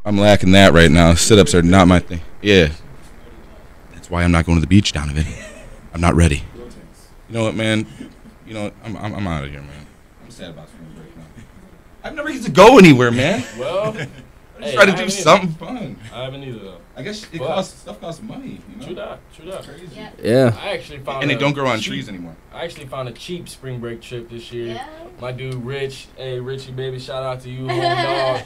I'm lacking that right now. Sit-ups are not my thing. Yeah. That's why I'm not going to the beach, Donovan. I'm not ready. You know what, man? You know, I'm out of here, man. I'm sad about spring break now. I've never get to go anywhere, man. Well, I just try to do something fun. I haven't either though. I guess stuff costs money. You know? True that. Crazy. Yeah. I actually found and they don't grow on trees anymore. I actually found a cheap spring break trip this year. Yeah. My dude Rich, hey Richie baby, shout out to you, home dog.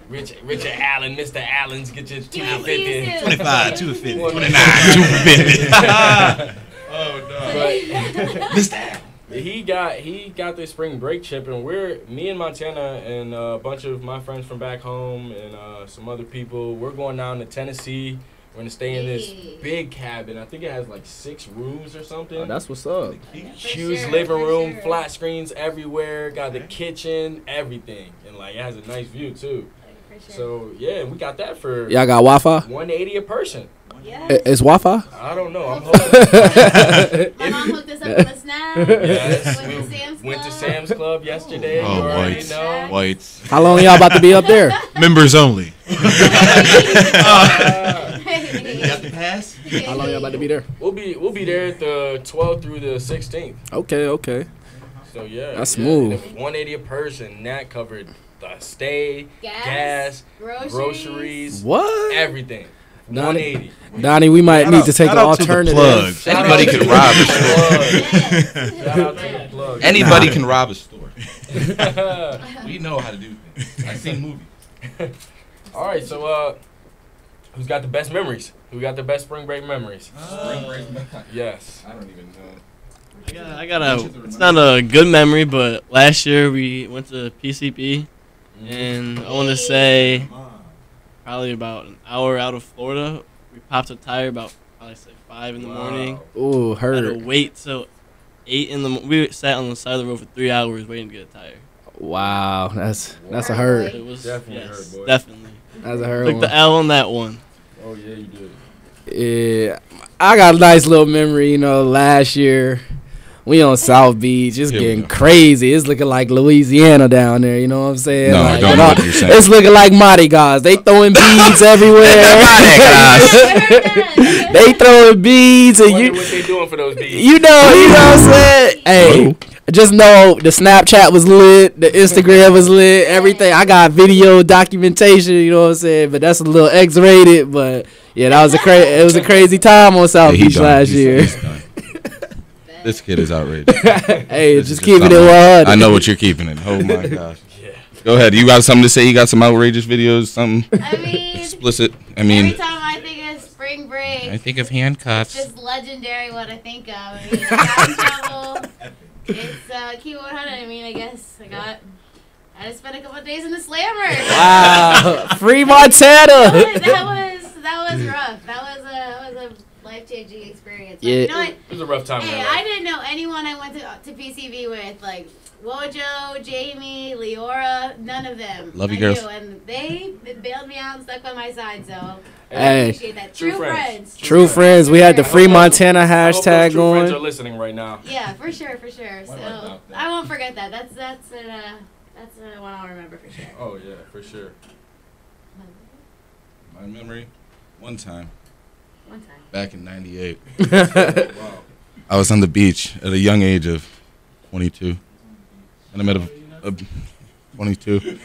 Richard Allen, Mr. Allen's, get your 2 for 50. 25, 2 for 50. 29, 2 for 50. Oh no. But Mr. Allen. he got this spring break trip, and me and Montana and a bunch of my friends from back home and some other people, we're going down to Tennessee. We're gonna stay in this big cabin. I think it has like 6 rooms or something. Oh, that's what's up. Huge living room, flat screens everywhere, got the kitchen, everything, and like it has a nice view too. So yeah, we got that for Y'all got Wi-Fi? $180 a person. Yes. Is Wi-Fi? I don't know. I'm hoping. My mom hooked us up with a snap. Yes, went to Sam's Club yesterday. Oh, you already whites. know. Whites. How long y'all about to be up there? Members only. You got the pass? How long y'all about to be there? We'll be there the 12th through the 16th. Okay. So yeah, That's smooth. $180 a person. That covered the stay, Gas, groceries, What? everything. Donnie, 180. Donnie, we might need to take an shout out to the alternative. plug. Anybody can rob a store. Shout out to the plug. Anybody can rob a store. We know how to do things. I've seen movies. All right, so who's got the best memories? Who got the best spring break memories? Spring break. Yes. I don't even know. I got it's not a good memory, but last year we went to PCP, and I want to say probably about an hour out of Florida. We popped a tire about probably say 5 in the morning. Ooh, Had hurt. to wait till 8 in the morning. We sat on the side of the road for 3 hours waiting to get a tire. Wow, that's a hurt. It was Definitely hurt, boy. definitely. That's a hurt Took one. the L on that one. Oh yeah, you did. Yeah, I got a nice little memory. You know, last year we on South Beach. It's Here we getting go. crazy. It's looking like Louisiana down there. You know what I'm saying? No, like, I don't you know know, what you're saying. it's looking like Mardi Gras. They throwing beads everywhere. They throwing beads, and Wonder what they doing for those bees. you know what I'm saying? Hey, just know the Snapchat was lit, the Instagram was lit, everything. I got video documentation, you know what I'm saying? But that's a little X-rated, but yeah, it was a crazy time on South Hey, he Beach done. last He's year. done. This kid is outrageous. Hey, This just is keeping it something. 100. I know what you're keeping it. Oh my gosh. Yeah. Go ahead. You got something to say? You got some outrageous videos? Something I mean, explicit? I every mean, time I think of spring break, I think of it's handcuffs. just legendary what I think of. I mean, time travel. It's key 100. I mean, I guess I just spent a couple of days in the slammer. Wow, free Montana. That was rough. That was a life-changing experience. Like, Yeah. You know what? It was a rough time. in Hey, my I life. didn't know anyone I went to PCV with, like Wojo, Jamie, Leora, none of them. Love you, I girls. knew, and they bailed me out and stuck by my side, so I Hey. appreciate that. True True friends. friends. True friends. We had the free Montana I hope those hashtag true friends are going. listening right now. Yeah, for sure. So about that? I won't forget that. That's one I'll remember for sure. Oh yeah, for sure. My memory, one time One time. back in '98, Wow. I was on the beach at a young age of 22, and I met a 22,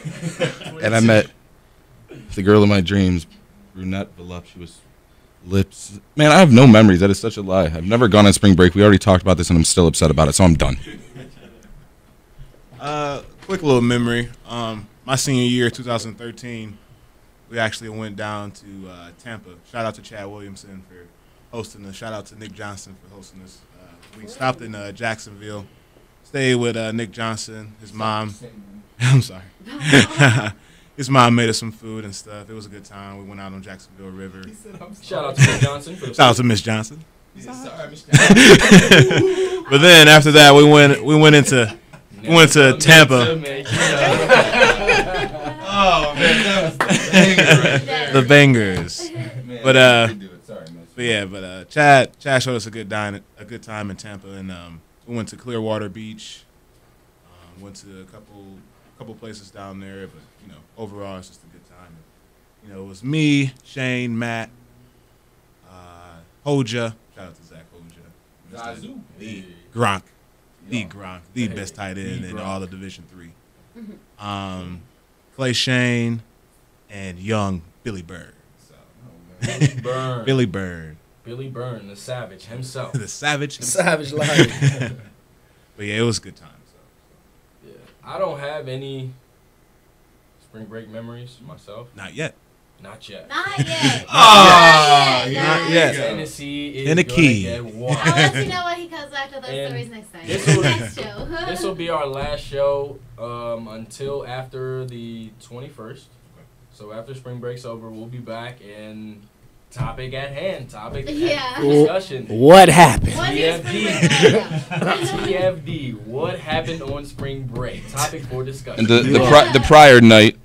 and I met the girl of my dreams, brunette, voluptuous lips. Man, I have no memories. That is such a lie. I've never gone on spring break. We already talked about this, and I'm still upset about it, so I'm done. Quick little memory. My senior year, 2013, we actually went down to Tampa. Shout out to Chad Williamson for hosting us. Shout out to Nick Johnson for hosting us. We stopped in Jacksonville, stayed with Nick Johnson, his mom. I'm sorry. His mom made us some food and stuff. It was a good time. We went out on Jacksonville River. Shout out to Miss Johnson for the Shout out to Miss Johnson. Sorry, But then after that, we went to Tampa. Oh man, that was The bangers. But yeah, Chad showed us a good time in Tampa, and we went to Clearwater Beach. Went to a couple places down there, but overall it's just a good time. You know, it was me, Shane, Matt, Hoja. Shout out to Zach Hoja. Zazu. The Gronk. The Yeah. Gronk. The Hey, best tight end the in Gronk. all of Division III. Clay Shane and young Billy Bird. Billy Byrne. Billy Bird. Billy Byrne, the savage himself. The Savage. Savage life. But yeah, it was a good time. So. Yeah. I don't have any spring break memories myself. Not yet. Not yet. Not yet. Ah, Not not yet. yet. Tennessee is Tennessee. gonna get I'll wild. let you know when he comes back with those And stories next time. this will- Next show. This will be our last show until after the 21st. So after spring break's over, we'll be back and topic at hand, topic Yeah. at discussion. What happened? What's your TFD. spring break? TFD. What happened on spring break? Topic for discussion. And the prior night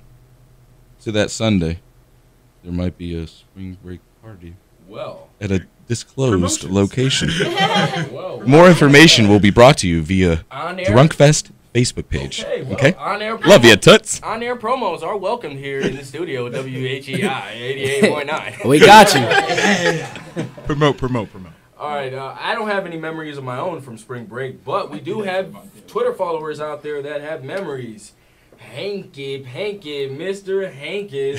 to that Sunday, there might be a spring break party Well, at a disclosed Promotions. location. well. More information will be brought to you via On air. Drunkfest Facebook page. Okay. Well, Okay? On air. Love you, Toots. On air promos are welcome here in the studio at WHEI 88.9. We got you. Promote. All right, I don't have any memories of my own from spring break, but we do have Twitter followers out there that have memories. Hanky, Mr. Hankins,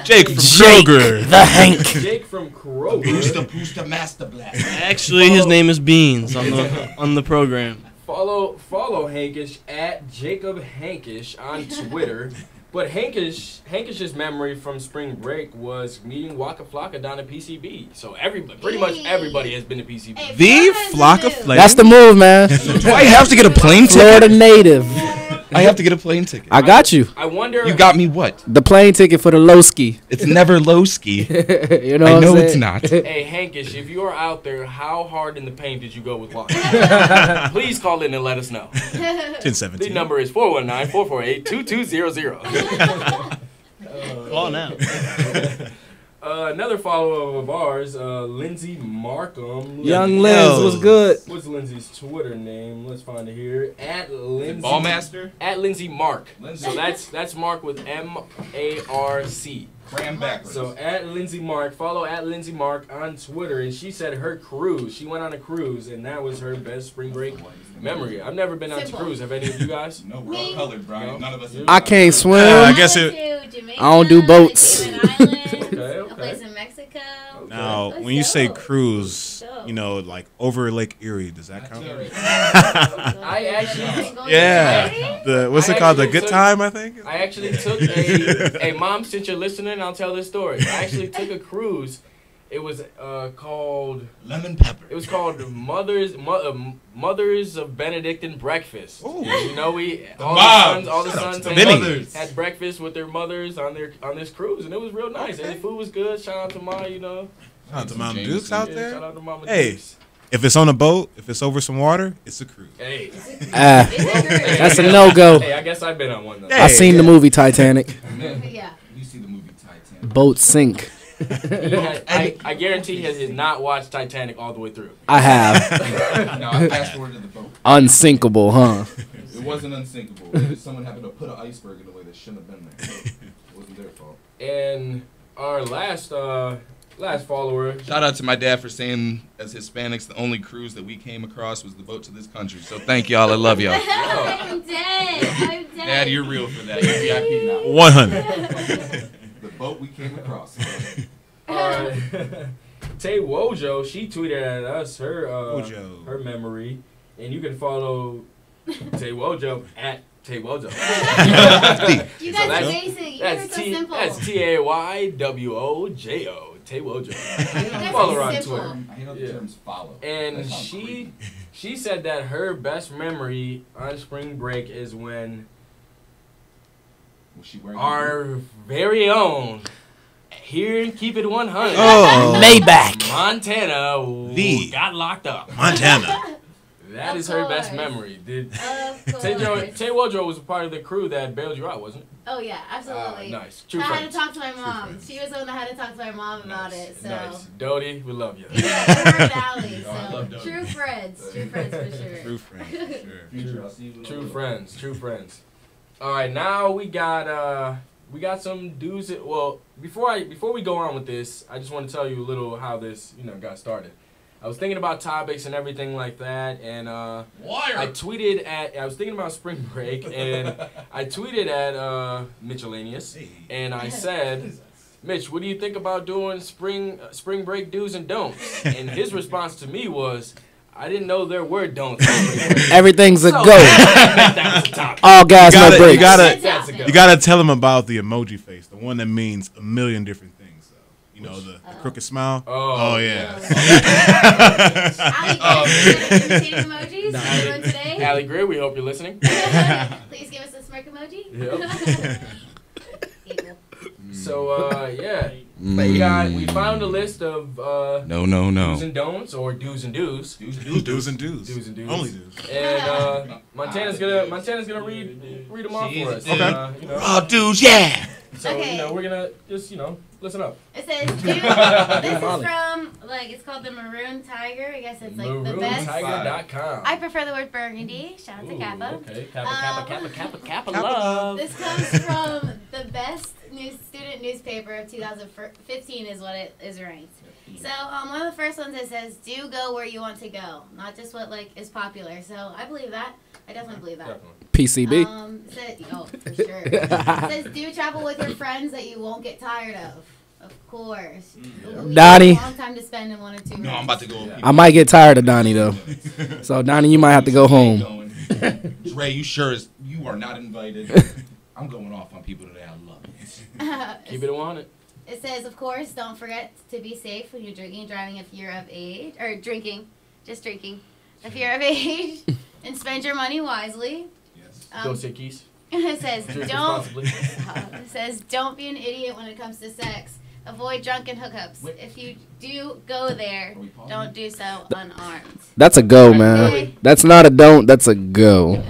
Jake from Jake Kroger. the Hank. Jake from Kroger. Master Blast. Actually, his name is Beans on the program. Follow Hankish at Jacob Hankish on Twitter. But Hankish's memory from spring break was meeting Waka Flocka down at PCB. So pretty much everybody has been to PCB. Hey, The Florida's Flock the of move. Flame. That's the move, man. Do I have to get a plane Florida ticket? native. I have to get a plane ticket. I got you. I wonder. You got me what? The plane ticket for the low ski. It's never low ski. You know I what know I'm it's saying? not. Hey, Hankish, if you are out there, how hard in the paint did you go with Waka? Please call in and let us know. 1017. The number is 419-448-2200. Call now. Another follower of ours, Lindsay Markham. Young Lens was good. What's Lindsay's Twitter name? Let's find it here. At Lindsay. Ballmaster? At Lindsay Mark. Lindsay. So that's Mark with MARC. Cram backwards. So at Lindsay Mark, follow at Lindsay Mark on Twitter, and she said her cruise. She went on a cruise, and that was her best spring break memory. I've never been on a Simple. cruise. Have any of you guys? No, we're all colored, Brian. None of us. I can't swim. I guess went it- to Jamaica, I don't do boats. Cayman Islands, Okay. a place in Mexico. Now, Let's when you say go. cruise, Let's go. you know, like over Lake Erie, does that count? I actually- Yeah. What's it called? The Good Time, I think? I actually took a mom, since you're listening, I'll tell this story. I actually took a cruise. It was called Lemon pepper. It was called Mothers of Benedictine Breakfast. Ooh. You know, all moms. the Shout out sons to had- the mothers. had breakfast with their mothers on this cruise, and it was real nice. And the food was good. Shout out to Ma, Shout out to Mom Dukes Jameson. out Yeah, there. shout out to Mama Hey. Dukes. If it's on a boat, if it's over some water, it's a cruise. Hey. That's a no-go. Hey, I guess I've been on one though. Hey. I seen the movie Titanic. Yeah. You see the movie Titanic. Boat sink. I guarantee he has not watched Titanic all the way through. I have. No, I fast forwarded to the boat. Unsinkable, huh? It wasn't unsinkable. It was someone happened to put an iceberg in the way that shouldn't have been there. It wasn't their fault. And our last follower. Shout out to my dad for saying, as Hispanics, the only cruise that we came across was the boat to this country. So thank y'all. I love y'all. I'm dead. I'm dead. Dad, you're real for that. You're VIP now. 100. The boat we came across. Tay Wojo, she tweeted at us her Wojo. her memory, and you can follow Tay Wojo at Tay Wojo. You So guys are that's- basic. You guys are so simple. That's TAYWOJO. Tay Wojo. You guys Follow her are on simple. Twitter. I hate how the Yeah. terms follow. And That sounds creepy. she said that her best memory on spring break is when Was she wearing our very own here in Keep It 100 Oh. Maybach. Montana The- got locked up. Montana. That Of is her best course. memory. Did Of Tay course. Wojo was a part of the crew that bailed you out, wasn't it? Oh yeah, absolutely. Nice. True I had friends. to talk to my mom. friends. She was the one that had to talk to my mom about it. So Nice. Dodie, we love you. yeah, in her valley. Oh, I So love Dodie. true friends for sure. True friend, for sure. Future, I'll see you True friends. All right, now we got we got some dudes. Well, before we go on with this, I just want to tell you a little how this got started. I was thinking about topics and everything like that, and I was thinking about spring break, and I tweeted at Mitchellanius, and I said, Mitch, what do you think about doing spring break do's and don'ts? And his response to me was, I didn't know there were don'ts. Everything's a go. All gas, no brakes. You gotta tell them about the emoji face, the one that means a million different things. You know, the crooked smile. Oh yeah. Emojis today. Allie Greer, we hope you're listening. Please give us a smirk emoji. Yep. So we found a list of do's and don'ts, or do's and do's. Do's and do's. Only do's. And Montana's gonna read them off for us. Okay. Oh, dudes, yeah. So we're gonna just listen up. It says, this is from, it's called the Maroon Tiger. I guess it's the best. MaroonTiger.com. I prefer the word burgundy. Shout out to Kappa. Okay, Kappa love. This comes from the best student newspaper of 2015 is what it is ranked. So one of the first ones, it says, do go where you want to go. Not just what is popular. So I believe that. I definitely believe that. PCB. For sure. It says, do travel with your friends that you won't get tired of. Of course. Donnie. A long time to spend in 1 or 2 minutes. No, I'm about to go. I might get tired of Donnie, though. So, Donnie, you might have to go home. Dre, you are not invited. I'm going off on people today. I love it. Keep it 100. It says, of course, don't forget to be safe when you're drinking and driving if you're of age. Or drinking. Just drinking. If you're of age. And spend your money wisely. Yes. Don't take keys. It says don't be an idiot when it comes to sex. Avoid drunken hookups. If you do go there, don't do so unarmed. That's a go, man. That's not a don't. That's a go.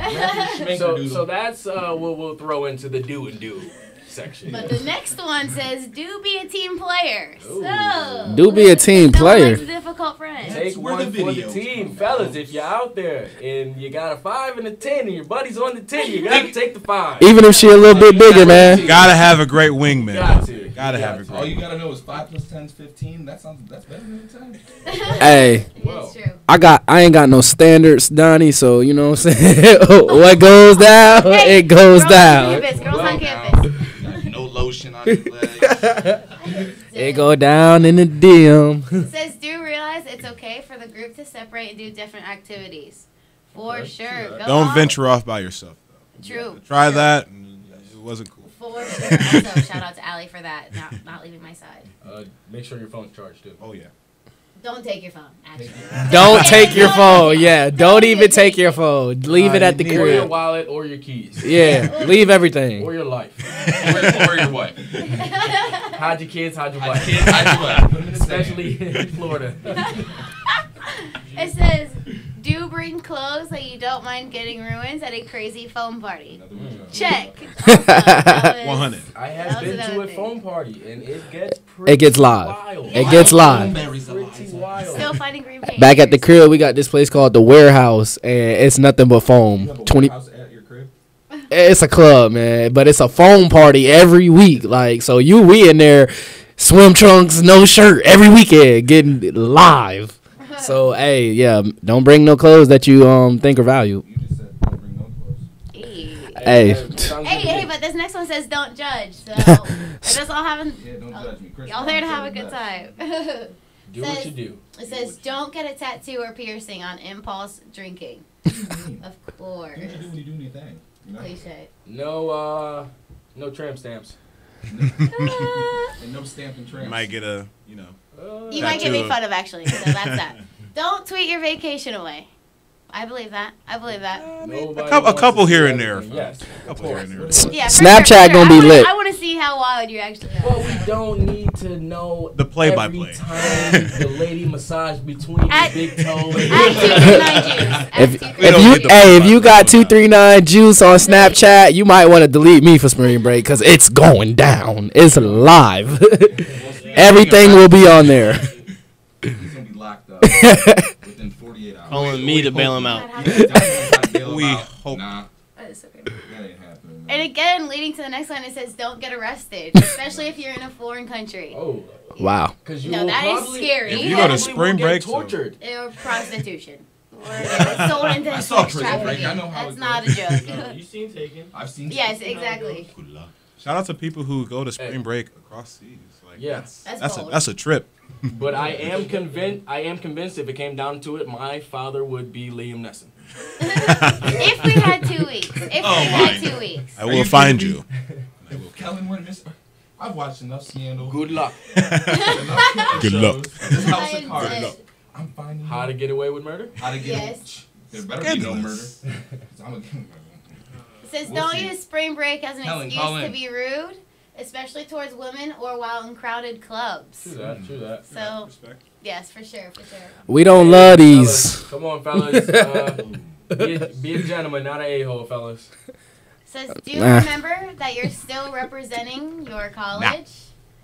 So that's what we'll throw into the do and do section. But the next one says do be a team player. Ooh. So Do be a team player. Difficult friend. Take one for the team, fellas. If you're out there and you got a 5 and a 10 and your buddy's on the 10, you gotta take the 5. Even if she a little bit bigger, man. Gotta have a great wingman. Gotta have a great. All you gotta know is 5 plus 10 is 15. That's better than 10. Hey, It's true. I ain't got no standards, Donnie. So you know what I'm saying. What goes down, it goes down. Girls on campus. No lotion on your legs. It go down in the DM. It says, do realize it's okay for the group to separate and do different activities. For sure. Go Don't on. venture off by yourself, though. True. Try that. And it wasn't cool. For sure. Also, shout out to Allie for that, not leaving my side. Make sure your phone's charged too. Oh, yeah. Don't take your phone, actually. Don't take your phone. Yeah, don't even take your phone. Leave it at the Or your crib. wallet, or your keys. Yeah, leave everything. Or your life. Or your wife. Hide your kids, hide your wife. Hide your wife. Especially in Florida. It says, do bring clothes that you don't mind getting ruined at a crazy foam party. Check. Also, that was- 100. I have That was been to another a thing. phone party, and it gets pretty It gets live. wild. It gets live. Pretty wild. Still finding green paint. Back at the crib, we got this place called the Warehouse, and it's nothing but foam. 20. At your crib? It's a club, man, but it's a foam party every week. We in there, swim trunks, no shirt, every weekend, getting live. So hey, yeah, don't bring no clothes that you think are valuable. You just said don't bring no clothes. Hey. Hey, but this next one says don't judge. So we're just all having. Yeah, don't judge me. Chris Y'all there to have a good time. Do what you do. It says don't get a tattoo or piercing on impulse drinking. Of course. What do you do when you do anything? You know? Cliche. No tramp stamps. And no stamping tramps. You might get a, You might get me Tattoo. fun of actually. So that's that. Don't tweet your vacation away. I believe that. A couple here and there. Yes. A couple here and there. Yeah, for Snapchat sure. gonna be lit. I want to see how wild you actually are. Well, we don't need to know The play-by-play. every time the lady massage between At- your big toe. If don't you got 239 juice on Snapchat, you might want to delete me for spring break because it's going down. It's live. Everything will be on there. He's going to be locked up within 48 hours. Calling me to bail him out. We hope. Nah, That is okay. that ain't happening, And again, leading to the next one, it says don't get arrested, especially if you're in a foreign country. Oh. Wow. Because you No, will that is probably, scary. If you go to probably spring will get break, tortured. Or prostitution. Or sold into I saw sex Prison Break. trafficking. I know how That's it not a goes. joke. You seen Taken? I've seen. Yes, exactly. Good luck. Shout out to people who go to spring break across seas. Like, Yeah. that's a trip. But I am convinced if it came down to it, my father would be Liam Neeson. If we had 2 weeks. If we had 2 weeks. I will find you. Kellen, what miss? I've watched enough Scandal. Good luck. Good luck. This House I of Cards. did. I'm finding How to Get Away with Murder? How to get. Yes. There better be no murder. Scandalous. 'Cause I'm a- It says We'll don't see. use spring break as an Helen, call excuse to in. be rude, especially towards women or while in crowded clubs. True that. True that. So, Respect. yes, for sure. We don't love these. Fellas, come on, fellas. Be a gentleman, not an a-hole, fellas. Says do Nah. remember that you're still representing your college.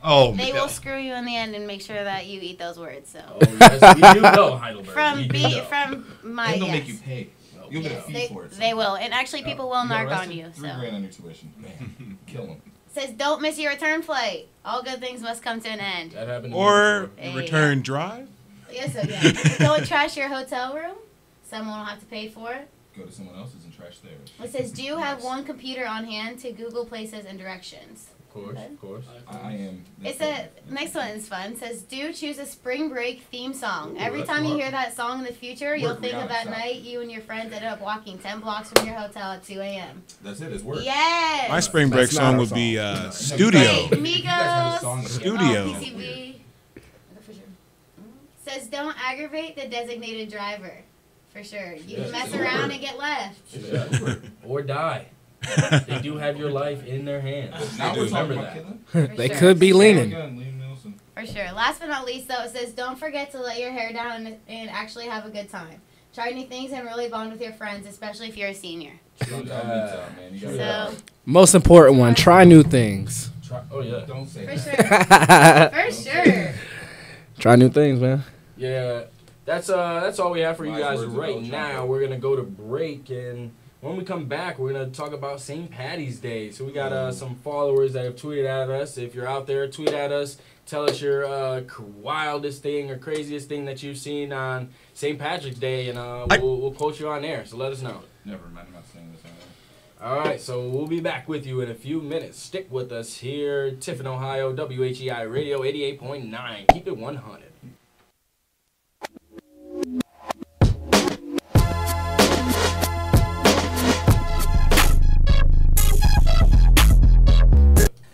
Oh, They Miguel. will screw you in the end and make sure that you eat those words. So Oh, yes, we do know Heidelberg. from We do know. from my And they'll yes. make you pay. You'll get a fee they, for it. they will, and actually people will You got narc on arrested? you. $3 So grand on your tuition. Man, kill them. says don't miss your return flight. All good things must come to an end. That happened to me Or before. the return drive. Yes, so yeah. Don't trash your hotel room. Someone will have to pay for it. Go to someone else's and trash theirs. It says do you have one computer on hand to Google places and directions. Of course, of course. I am. It's a next one is fun. It says do choose a spring break theme song. Ooh, Every that's time you smart. hear that song in the future, you'll Work think of Rihanna that style. night you and your friends ended up walking 10 blocks from your hotel at 2 a.m. That's it. It's work. Yes. My spring break That's not song our would be song. No, Studio. Hey, You guys have a song Migos. with Studio. Oh, PCB. For sure. Says don't aggravate the designated driver. For sure. You Yes. mess Uber. around and get left. Uber. Or die. They do have your life in their hands. Now do. we're talking Remember about that. killing. For They sure. could be leaning. Again, Liam Neeson. For sure. Last but not least, though, it says don't forget to let your hair down and actually have a good time. Try new things and really bond with your friends, especially if you're a senior. Don't tell me, man. You True gotta. So, Most important one, try new things. Oh, yeah. Don't say for that. sure. For sure. Try new things, man. Yeah, that's all we have for you Wise guys words of right El now. Chapo. We're gonna go to break, and when we come back, we're gonna talk about St. Patty's Day. So we got some followers that have tweeted at us. If you're out there, tweet at us. Tell us your wildest thing or craziest thing that you've seen on St. Patrick's Day, and we'll quote you on air. So let us know. Never mind. I'm not saying this anymore. All right, so we'll be back with you in a few minutes. Stick with us here, Tiffin, Ohio, WHEI Radio 88.9. Keep it 100.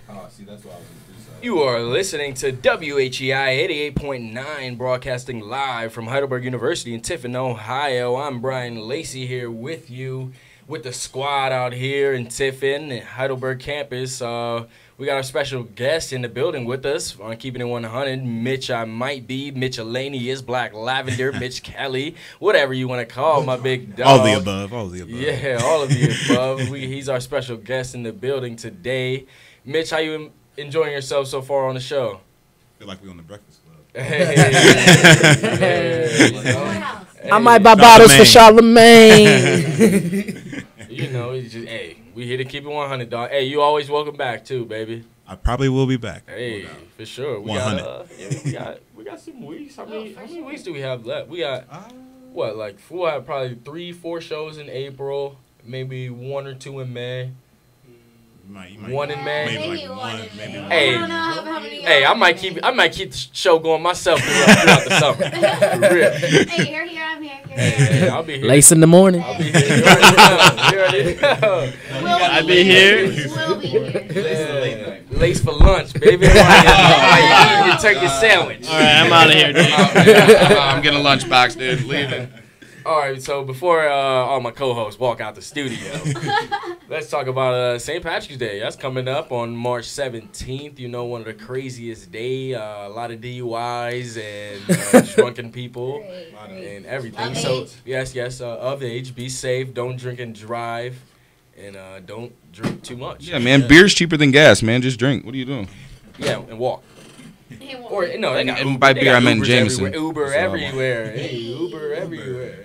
Oh, see, that's why I was in freestyle. You are listening to WHEI 88.9, broadcasting live from Heidelberg University in Tiffin, Ohio. I'm Brian Lacey here with you, with the squad out here in Tiffin, at Heidelberg campus. We got our special guest in the building with us on Keeping It 100. Mitch, I might be. Mitch Elaney is Black Lavender. Mitch Kelly, whatever you want to call my big dog. All the above. All the above. Yeah, all of the above. He's our special guest in the building today. Mitch, how you enjoying yourself so far on the show? Feel like we on the Breakfast Club. Wow. I might buy bottles for Charlemagne. You know, it's just, hey, we here to keep it 100, dog. Hey, you always welcome back too, baby. I probably will be back. Hey, No doubt. for sure. We 100. we got some weeks. How many weeks do we have left? We got Uh, what, like probably 3-4 shows in April, maybe 1 or 2 in May. you might, One in May. Maybe Maybe like one one. in Maybe May. one. Hey. I don't know how many. Hey, I might keep the show going myself throughout the summer. For real. Hey, you're here. I'm here. You're here. Hey, I'll be here. Lace in the morning. I'll be here. You already know. You already know. I'll be here. We'll be here. Yeah. Lace for lunch, baby. I'm eating your turkey sandwich. All right, I'm out of here, dude. I'm getting a lunchbox, dude. Leaving. All right, so before all my co-hosts walk out the studio, let's talk about St. Patrick's Day. That's coming up on March 17th. You know, one of the craziest day. A lot of DUIs and drunken people Great, great. and everything. Of So age. yes, of age. Be safe. Don't drink and drive, and don't drink too much. Yeah, man. Beer's cheaper than gas, man. Just drink. What are you doing? Yeah, and walk. Hey, well, Or no, they got And Uber, by they beer, got I meant Ubers Jameson. Everywhere. Uber That's all I want. everywhere. Hey, Uber everywhere.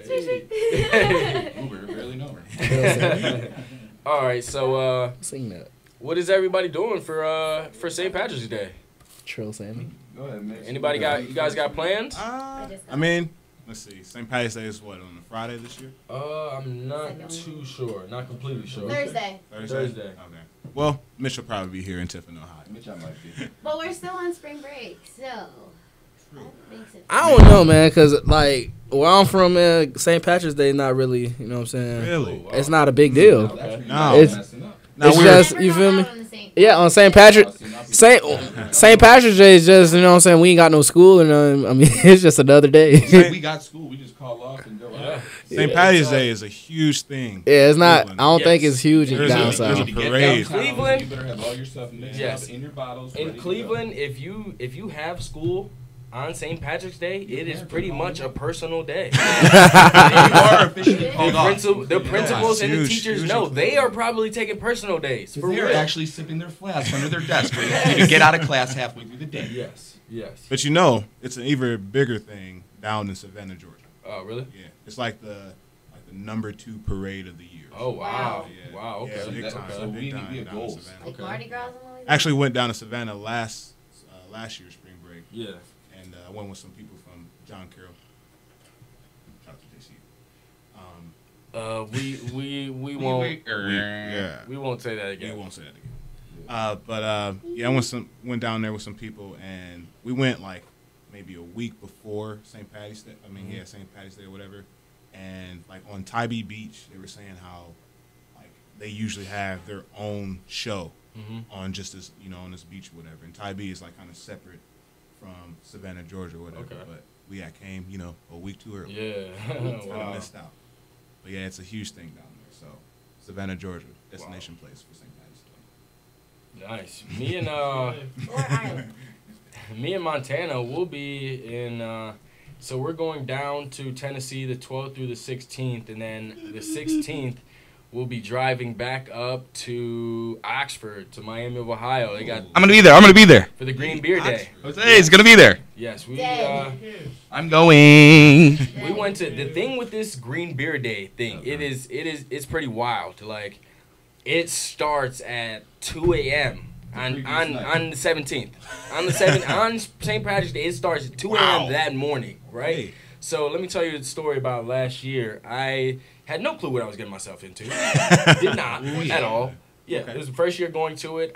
Uber, barely know her. All right, so Sing that. what is everybody doing for St. Patrick's Day? Trill Sammy. Go ahead, Mitch. Anybody got? You guys got plans? I mean, let's see. St. Patty's Day is what, on a Friday this year? I'm not too sure. Not completely sure. Thursday. Thursday. Okay. Well, Mitch will probably be here in Tiffin, Ohio. Mitch, I might be. But we're still on spring break, so. That makes it I don't know, man, because, like, where I'm from, man, St. Patrick's Day is not really, you know what I'm saying? Really? Oh, wow. It's not a big deal. Okay. No. It's- Now It's we're just- Never you gone feel me? out on the same- Yeah, on St. Patrick, St. Patrick's Day is just, you know what I'm saying, we ain't got no school, and I mean, it's just another day. We got school. We just call off and go. Yeah. St. Patty's Day is a huge thing. Yeah, it's not, I Cleveland. don't think Yes. it's huge There's down a- south. there's a parade. Cleveland- You better have all your stuff mixed Yes. up in your bottles. In ready to Cleveland, if you have school on St. Patrick's Day, it is pretty much a personal day. go. You are officially called off. The principals and the Huge, teachers huge. know they are probably taking personal days for They're real. actually sipping their flask under their desk ready for you to get out of class halfway through the day. Yes, yes. But you know, it's an even bigger thing down in Savannah, Georgia. Oh, really? Yeah, it's like the number 2 parade of the year. Oh, wow. Yeah. Wow, okay. Yeah, big time. So big we time need down goals. in Savannah. Like Okay. Mardi Gras and all that? Actually went down to Savannah last year's spring break, Yeah. and I went with some people from John Carroll. Shout out to JC. We won't Yeah. we won't say that Yeah, again. we won't say that again. Yeah, I went down there with some people, and we went like maybe a week before St. Patty's Day. St. Patty's Day or whatever. And like on Tybee Beach, they were saying how like they usually have their own show on just this, on this beach or whatever. And Tybee is like kind of separate from Savannah, Georgia or whatever. Okay. But we came, a week too early. Yeah. Kind of Wow. missed out. But yeah, it's a huge thing down there. So Savannah, Georgia, destination place for St. Patty's Day. Nice. Me and Or Ireland. me and Montana will be in. So we're going down to Tennessee the 12th through the 16th, and then the 16th we'll be driving back up to Oxford to Miami of Ohio. They got I'm gonna be there. I'm gonna be there. for the Green Beer Day. Jose is gonna be there. Yes, we I'm going. we went to the thing with this Green Beer Day thing. It's pretty wild. Like, it starts at 2 a.m. on the 17th. On St. Patrick's Day, it starts at 2 a.m. that morning, right? Hey. So let me tell you the story about last year. I had no clue what I was getting myself into. Did not at all. Yeah, Okay. it was the first year going to it.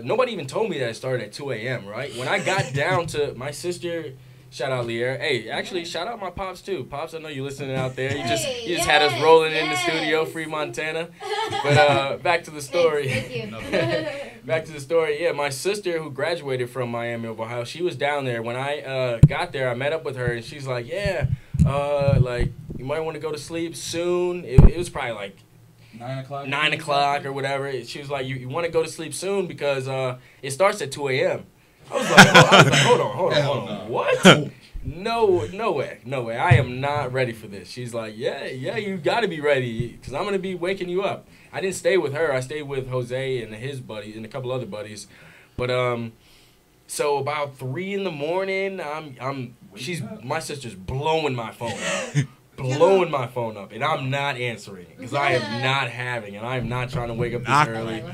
Nobody even told me that it started at 2 a.m., right? When I got down to my sister, shout out Lier. Hey, actually, shout out my pops too. Pops, I know you listening out there. You just had us rolling in the studio, free Montana. But back to the story. Thank you. Back to the story. Yeah, my sister who graduated from Miami of Ohio, she was down there. When I got there, I met up with her, and she's like, "Yeah, like you might want to go to sleep soon." It was probably like 9 o'clock. 9 o'clock or whatever. She was like, you want to go to sleep soon because it starts at 2 a.m. I was like, hold on. Hell no. What? No way. I am not ready for this. She's like, yeah, you got to be ready because I'm going to be waking you up. I didn't stay with her. I stayed with Jose and his buddies and a couple other buddies. But so about 3 in the morning, my sister's blowing my phone up. Blowing my phone up, and I'm not answering because I am not having it. I am not trying to wake up this early.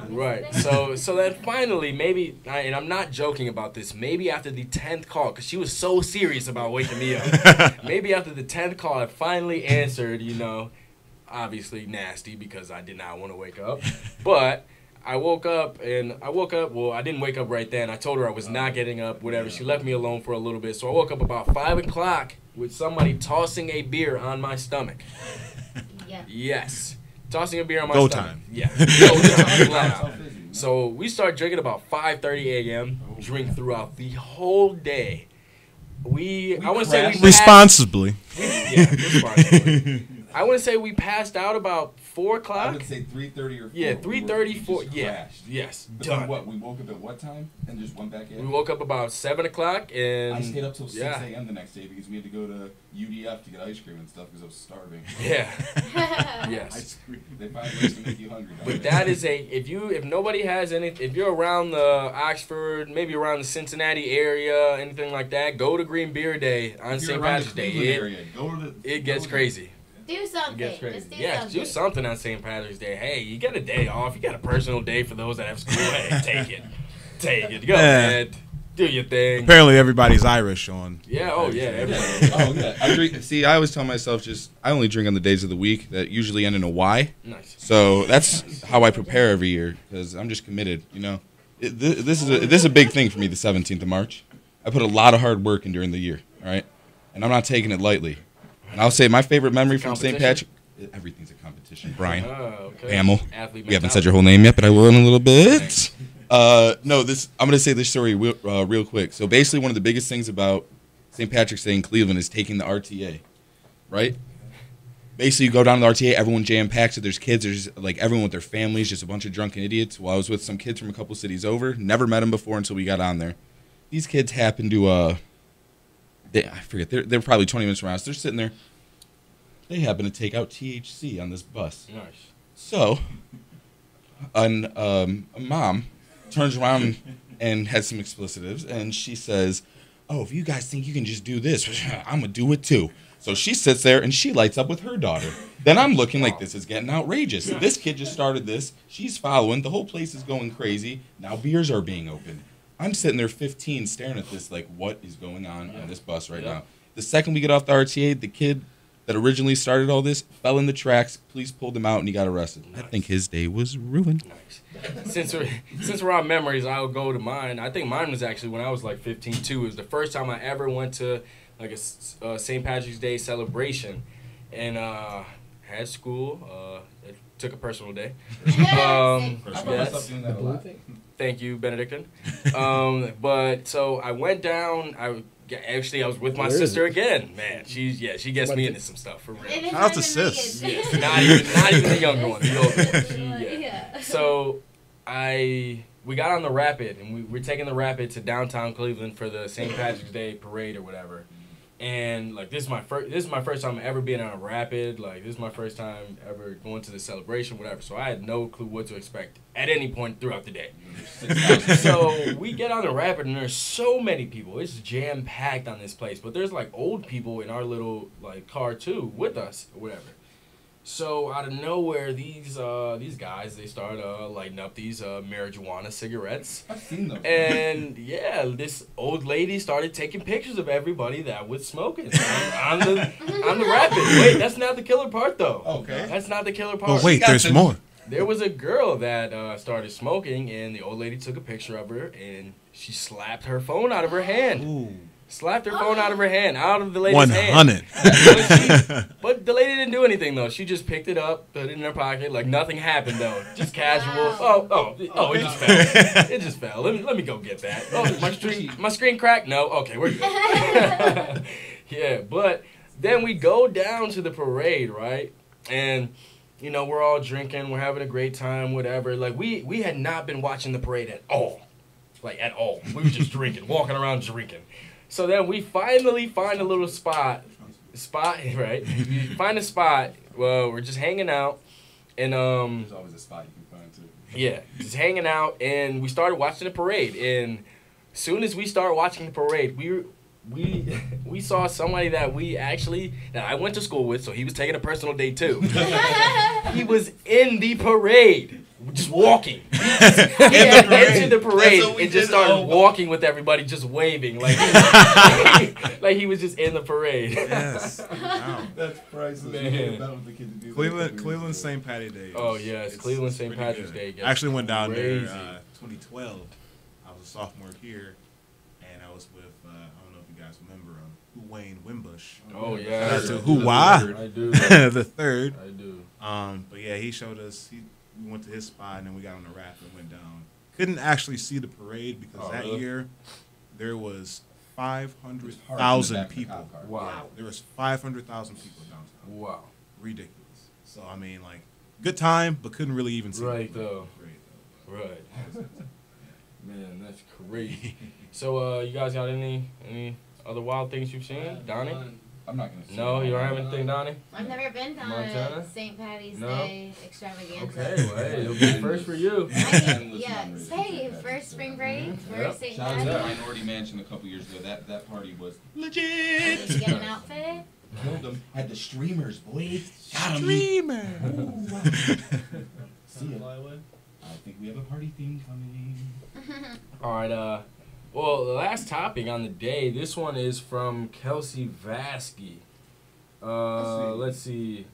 Right. So then finally, maybe, and I'm not joking about this, maybe after the 10th call, because she was so serious about waking me up, maybe after the 10th call, I finally answered, obviously nasty because I did not want to wake up. But I woke up, well, I didn't wake up right then. I told her I was not getting up, whatever. She left me alone for a little bit. So I woke up about 5 o'clock with somebody tossing a beer on my stomach. Yeah. Yes. Tossing a beer on my Go stomach. time. Yeah. Go time. Flat out. So we start drinking about 5:30 a.m. Drink throughout the whole day. I want to say we Responsibly. responsibly. I want to say we passed out about 4 I o'clock. would say 3:30 or 4. Yeah, 3:30, 4. just Yeah. crashed. Yes. But then Done. what? We woke up at what time and just went back in? We woke up about 7 o'clock and I stayed up till 6 yeah. a.m. the next day because we had to go to UDF to get ice cream and stuff because I was starving. Yeah. Yes. Ice cream. They find ways to make you hungry. don't But they? that is if nobody has if you're around the Oxford, maybe around the Cincinnati area, anything like that, go to Green Beer Day on If you're St. around Patrick's the Day. Cleveland area, go to It gets crazy. Do It something. gets crazy. Just do Yeah, something. do something on St. Patrick's Day. Hey, you got a day off. You got a personal day for those that have school. Hey, take it. Take it. Go ahead. Do your thing. Apparently, everybody's Irish on. Yeah, oh, yeah. Everybody. Oh yeah. I drink. See, I always tell myself I only drink on the days of the week that usually end in a Y. Nice. So that's how I prepare every year because I'm just committed. You know, this is a big thing for me. The 17th of March. I put a lot of hard work in during the year. All right, and I'm not taking it lightly. And I'll say my favorite memory from St. Patrick. Everything's a competition, Brian. Okay. Bamel. Athlete We haven't said your whole name yet, but I will in a little bit. No, I'm gonna say this story real quick. So basically, one of the biggest things about St. Patrick's Day in Cleveland is taking the RTA, right? Basically, you go down to the RTA, everyone jam-packed, so there's kids, there's like everyone with their families, just a bunch of drunken idiots. Well, I was with some kids from a couple cities over, never met them before until we got on there. These kids happened to, I forget, they're probably 20 minutes from us. They're sitting there. They happen to take out THC on this bus. Nice. So, a mom turns around and has some explicitives, and she says, "Oh, if you guys think you can just do this, I'm going to do it too." So she sits there and she lights up with her daughter. Then I'm looking like this is getting outrageous. This kid just started this. She's following. The whole place is going crazy. Now beers are being opened. I'm sitting there 15 staring at this like, what is going on this bus right now? The second we get off the RTA, the kid that originally started all this fell in the tracks. Police pulled him out and he got arrested. Nice. I think his day was ruined. Nice. Since we're on memories, I'll go to mine. I think mine was actually when I was like 15 too. It was the first time I ever went to like a St. Patrick's Day celebration, and had school. It took a personal day. Yes. Thank you, Benedictine. But so I went down. I was with my sister again. Man, she gets me into some stuff for real. Shout out to sis. Yeah, not even the younger one, the older one. Yeah. So we got on the Rapid, and we're taking the Rapid to downtown Cleveland for the St. Patrick's Day parade or whatever. And like this is my first time ever being on a Rapid. Like this is my first time ever going to the celebration, whatever. So I had no clue what to expect at any point throughout the day. So we get on the Rapid, and there's so many people. It's jam packed on this place, but there's like old people in our little like car too with us or whatever. So out of nowhere, these guys, they start lighting up these marijuana cigarettes. I've seen them. And yeah, this old lady started taking pictures of everybody that was smoking on the Rapid. Wait, that's not the killer part though. Okay. That's not the killer part. Oh wait, there's more. There was a girl that started smoking, and the old lady took a picture of her, and she slapped her phone out of her hand. Ooh. Slapped her phone out of her hand, out of the lady's hand. 100. But the lady didn't do anything, though. She just picked it up, put it in her pocket, like nothing happened, though. Just casual. Oh, it just fell. It just fell. Let me go get that. Oh, my screen cracked? No? Okay, we're good. Yeah, but then we go down to the parade, right? And, you know, we're all drinking. We're having a great time, whatever. Like, we had not been watching the parade at all. Like, at all. We were just drinking, walking around drinking. So then we finally find a little spot, right? We find a spot. Well, we're just hanging out, and There's always a spot you can find too. yeah, just hanging out, and we started watching the parade. And as soon as we started watching the parade, we saw somebody that I went to school with, so he was taking a personal day too. He was in the parade. Just walking. He entered the parade and just started walking with everybody, just waving. Like he was just in the parade. Yes. Wow. That's priceless. Man. Cleveland St. Patty Day. Oh, yes. Cleveland St. Patrick's Day. I actually went down there crazy. 2012. I was a sophomore here, and I was with, I don't know if you guys remember him, Wayne Wimbush. Oh, yeah. Shout out to Why? I do. The third. I do. But yeah, he showed us, we went to his spot, and then we got on the raft and went down. Couldn't actually see the parade because that year there was 500,000 people. Wow. Yeah, there was 500,000 people downtown. Wow. Ridiculous. So, I mean, like, good time, but couldn't really even see Right, the though. parade, Right. Man, that's crazy. So, you guys got any other wild things you've seen? Donnie? I'm not gonna. No, you don't have anything, Donnie? I've never been to Montana? a St. Patty's No? Day extravaganza. Okay, well, hey, it'll be first for you. I mean, yeah. Hey, first spring break, first Yep. St. Shout out to Patty's. Minority Mansion a couple years ago. That party was Did you get an outfit? Killed them. Had the streamers, boy. Got 'em. Streamer. See ya. I think we have a party theme coming. All right. Well, the last topic on the day. This one is from Kelsey Vasky. Let's see.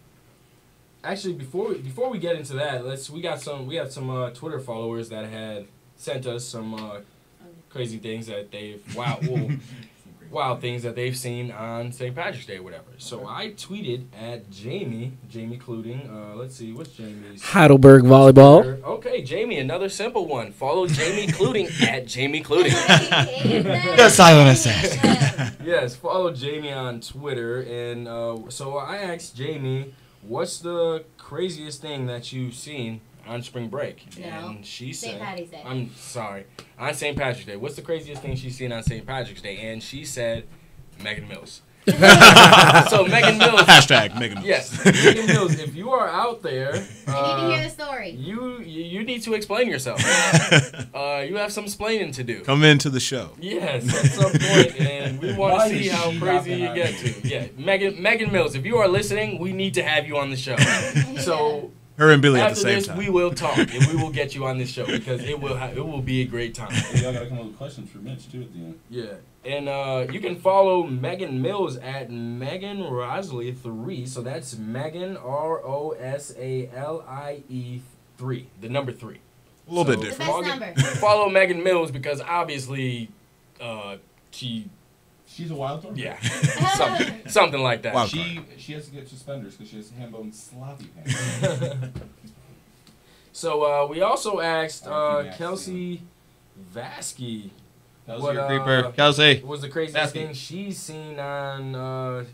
Actually, before we get into that, we got some Twitter followers that had sent us some crazy things that they've wild things that they've seen on St. Patrick's Day or whatever. So I tweeted at Jamie Cluding. Let's see, what's Jamie's? Heidelberg Volleyball. Okay, Jamie, another simple one. Follow Jamie Cluding at Jamie Cluding. The silent assassin. Yes, follow Jamie on Twitter. And so I asked Jamie, what's the craziest thing that you've seen on spring break? No. And she said, St. Patty's Day. I'm sorry. On St. Patrick's Day. What's the craziest thing she's seen on St. Patrick's Day? And she said, Megan Mills. So Megan Mills. Hashtag Megan Mills. Yes, Megan Mills. If you are out there, I need to hear the story. you need to explain yourself. You have some explaining to do. Come into the show. Yes, at some point, and we want Why to see is how she crazy you rapping get to. Yeah, Megan Mills. If you are listening, we need to have you on the show. So. Her and Billy at the After same this, time. we will talk, and we will get you on this show because it will be a great time. Y'all gotta come up with questions for Mitch too at the end. Yeah, and you can follow Megan Mills at Megan Rosalie 3. So that's Megan Rosalie 3, the number 3. A little bit The different. best number. Follow Megan Mills because obviously, She's a wild card. yeah, something like that. Wow. She has to get suspenders because she has ham bone sloppy pants. So we also asked R.I.P. Kelsey Vasky That was what your Creeper. Kelsey. was the craziest Vasky. thing she's seen on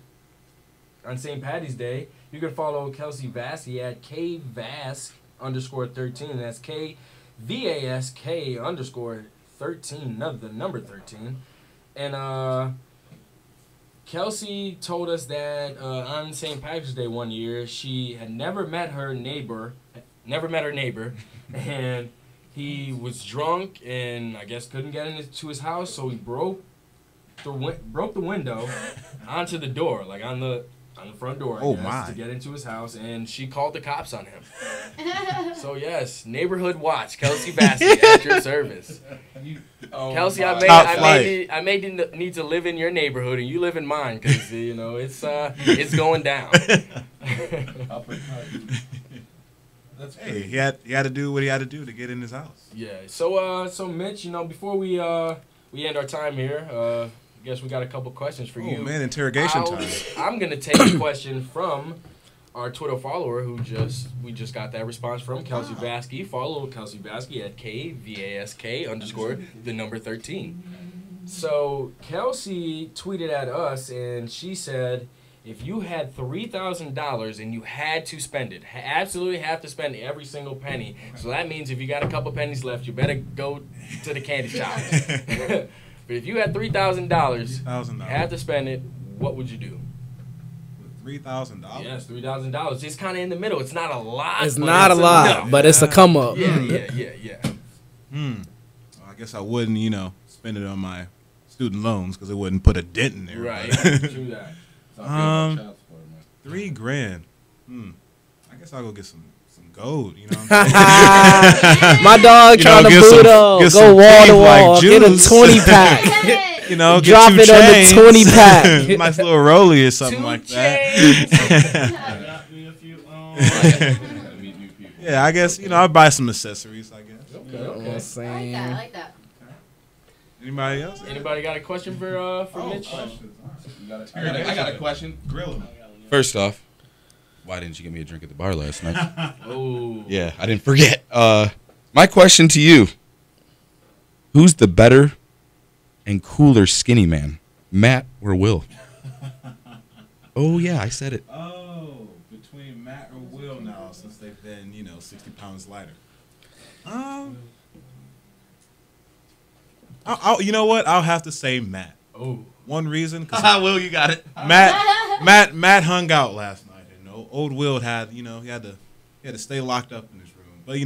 St. Patty's Day. You can follow Kelsey Vasky at KVask_13. That's KVASK_13, the number 13. And Kelsey told us that on St. Patrick's Day one year, she had never met her neighbor, and he was drunk and I guess couldn't get into his house, so he broke the window onto the door, like on the front door, I guess, to get into his house, and she called the cops on him. So yes, neighborhood watch, Kelsey Vasky at your service. Kelsey, I may need to live in your neighborhood and you live in mine because it's going down. I'll put That's Hey, he had to do what he had to do to get in his house. Yeah. So Mitch, before we end our time here, I guess we got a couple questions for you. Oh man, interrogation time. I'm gonna take a question from our Twitter follower we just got that response from Kelsey Vasky. Follow Kelsey Vasky at KVASK_13. So Kelsey tweeted at us and she said, if you had $3,000 and you had to spend it, absolutely have to spend every single penny. So that means if you got a couple pennies left, you better go to the candy shop. But if you had $3,000, had to spend it, what would you do? $3,000. Yes, $3,000. It's kind of in the middle. It's not a lot. It's not a lot, but it's a come up. Yeah. Well, I guess I wouldn't, spend it on my student loans because it wouldn't put a dent in there. Right. but- True that. $3,000. I guess I'll go get some gold. You know what I'm saying? My dog trying to boot up. Go wall to wall. Get a 20-pack. Get Drop 2 it on the chains. 20-pack. Nice little rollie or something 2 like that. Yeah, I guess I'll buy some accessories. I guess. Okay. I like that. Anybody else? Anybody got a question for Mitch? I got a question. Grill him. First off, why didn't you get me a drink at the bar last night? Oh. Yeah, I didn't forget. My question to you: who's the better and cooler skinny man, Matt or Will? Oh yeah, I said it. Oh, between Matt or Will now, since they've been 60 pounds lighter. You know what? I'll have to say Matt. Oh. One reason, because Will, you got it. Matt hung out last night, and old Will had he had to stay locked up in his room. But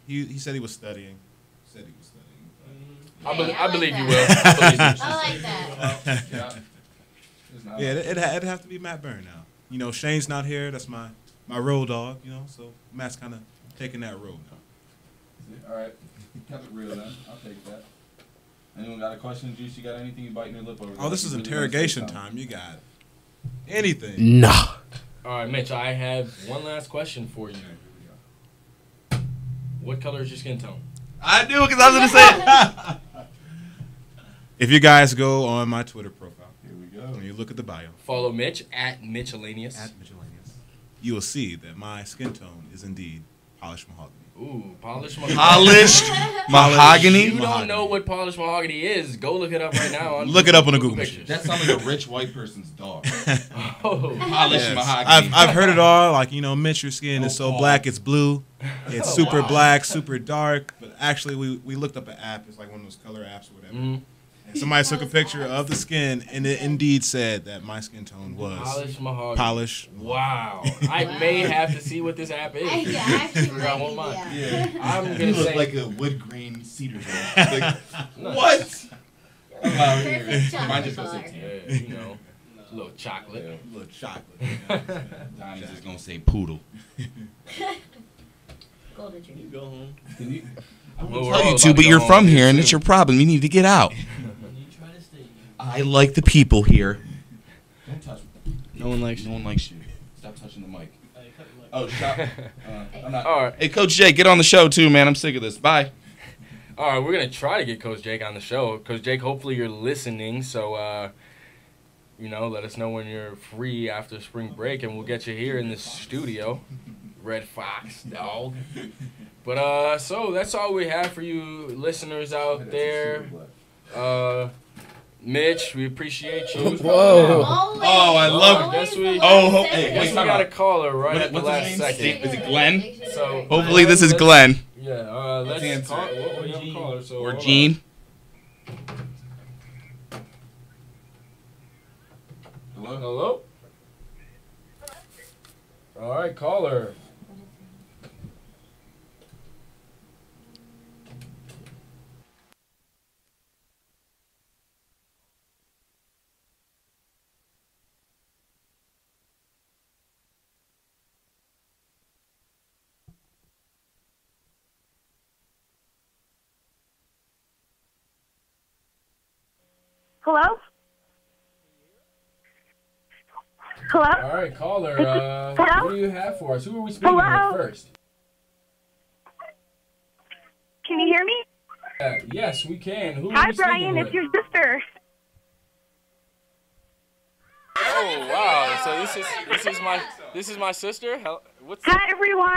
he said he was studying. I believe you, that. Will. I believe you. I like that. Yeah, it'd have to be Matt Byrne now. You know, Shane's not here. That's my road dog. You know, so Matt's kind of taking that road now. All right, kept it real then. I'll take that. Anyone got a question, Juice? You got anything you biting your lip over? Oh, this is interrogation time. You got anything? Nah. All right, Mitch, I have one last question for you. What color is your skin tone? I do, because I was going to say it. If you guys go on my Twitter profile, Here we go. when you look at the bio, Follow Mitch at Mitchellanius. you will see that my skin tone is indeed polished mahogany. Ooh, polished mahogany. Polished mahogany? You don't know what polished mahogany is. Go look it up right now. Look it up on a Google pictures. That sounds like a rich white person's dog. Oh, Polished mahogany. I've heard it all. Like, you know, Mitch, your skin is so black, it's blue. It's super black, super dark. But actually, we looked up an app. It's like one of those color apps or whatever. Mhm. And somebody took a picture of the skin, and it indeed said that my skin tone was polished mahogany. polished. Wow. I may have to see what this app is. Yeah, actually, Figure out what might mine. be, Yeah. I'm You gonna look say like a wood grain cedar girl. Like, what? Perfect chocolate Mine just goes color. 16. yeah, you know, a little chocolate. Yeah. A little chocolate. Donnie's just going to say poodle. Golden tree. You go home. Can you? I Well, would we're tell all you about to, to but go you're home from here here, and soon. it's your problem. You need to get out. You try to stay. I like the people here. Don't touch me. No one likes No one likes you. Stop touching the mic. Oh, stop. I'm not. All right. Hey, Coach Jake, get on the show too, man. I'm sick of this. Bye. All right, we're going to try to get Coach Jake on the show. Coach Jake, hopefully you're listening. So, you know, let us know when you're free after spring break, and we'll get you here in the studio. Red Fox, dog. But, so that's all we have for you listeners out there. Mitch, we appreciate you. Whoa. Always, Oh, I love always it. the Guess we- last oh, second. hey, I guess we time got a out. caller right at the What's his last name? second. Is it Glenn? So Hopefully this is Glenn. Yeah, let's answer. call. Well, we have a caller, so Or hold on. Gene. Hello? Hello. All right, caller. Hello? Hello? All right, caller. Hello? What do you have for us? Who are we speaking Hello? with first? Can you hear me? Yes, we can. Who are Hi, we speaking Brian. with? It's your sister. Oh wow! So this is my sister. What's Hi, everyone.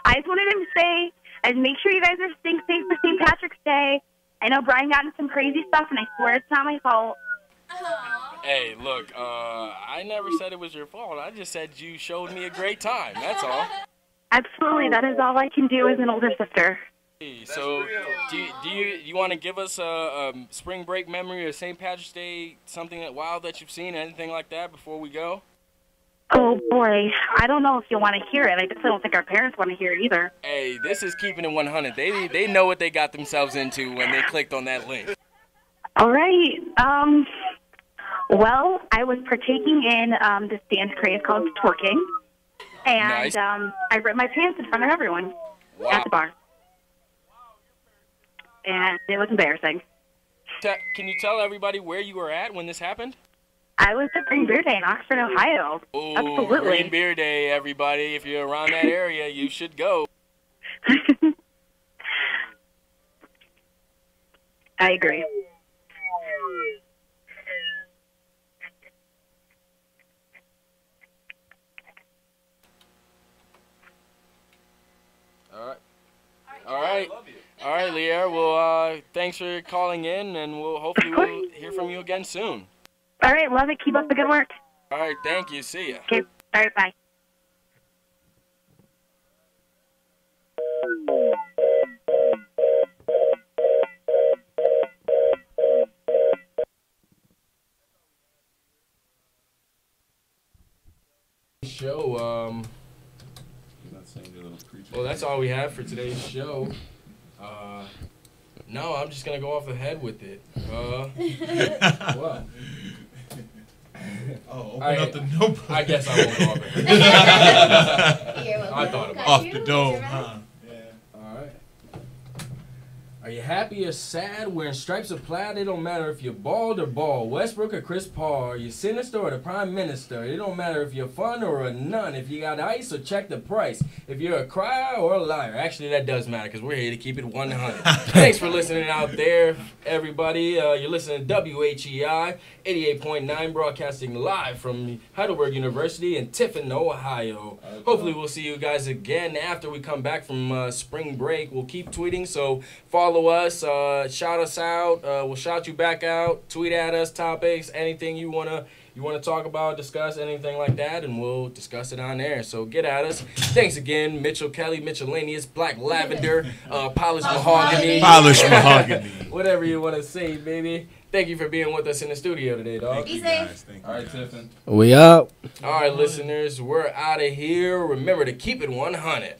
I just wanted to say and make sure you guys are staying safe for St. Patrick's Day. I know Brian got into some crazy stuff, and I swear it's not my fault. Hey, look. I never said it was your fault. I just said you showed me a great time. That's all. Absolutely. That is all I can do as an older sister. So, do you want to give us a spring break memory or St. Patrick's Day, something that wild that you've seen, anything like that before we go? Oh, boy. I don't know if you want to hear it. I definitely don't think our parents want to hear it either. Hey, this is keeping it 100. They know what they got themselves into when they clicked on that link. All right. Well, I was partaking in this dance craze called twerking, and Nice. I ripped my pants in front of everyone Wow. at the bar. And it was embarrassing. Can you tell everybody where you were at when this happened? I was at Green Beer Day in Oxford, Ohio. Oh, Absolutely. Green Beer Day, everybody. If you're around that area, you should go. I agree. All right. All right, Leah. Well, thanks for calling in, and hopefully we'll hear from you again soon. All right, love it. Keep up the good work. All right, thank you. See ya. Okay. All right, bye. Show. Well, that's all we have for today's show. No, I'm just gonna go off the head with it. Well, Oh, open I- up the notebook. I guess I won't go over here. I thought about it. Off the dome, huh? Yeah. All right. Are you happy or sad? Wearing stripes or plaid? It don't matter if you're bald or bald. Westbrook or Chris Paul? Are you sinister or the prime minister? It don't matter if you're fun or a nun. If you got ice or check the price. If you're a crier or a liar. Actually, that does matter because we're here to keep it 100. Thanks for listening out there, everybody. You're listening to WHEI 88.9, broadcasting live from Heidelberg University in Tiffin, Ohio. Hopefully, we'll see you guys again after we come back from spring break. We'll keep tweeting, so follow us, shout us out. We'll shout you back out. Tweet at us topics, anything you wanna talk about, discuss, anything like that, and we'll discuss it on there. So get at us. Thanks again, Mitchell Kelly, Mitchellanius, Black Lavender, Polished Mahogany. Polished mahogany. Whatever you want to say, baby. Thank you for being with us in the studio today, dog. Be safe. Thank you. All right, Tiffin. We up. All right, listeners, we're out of here. Remember to keep it 100.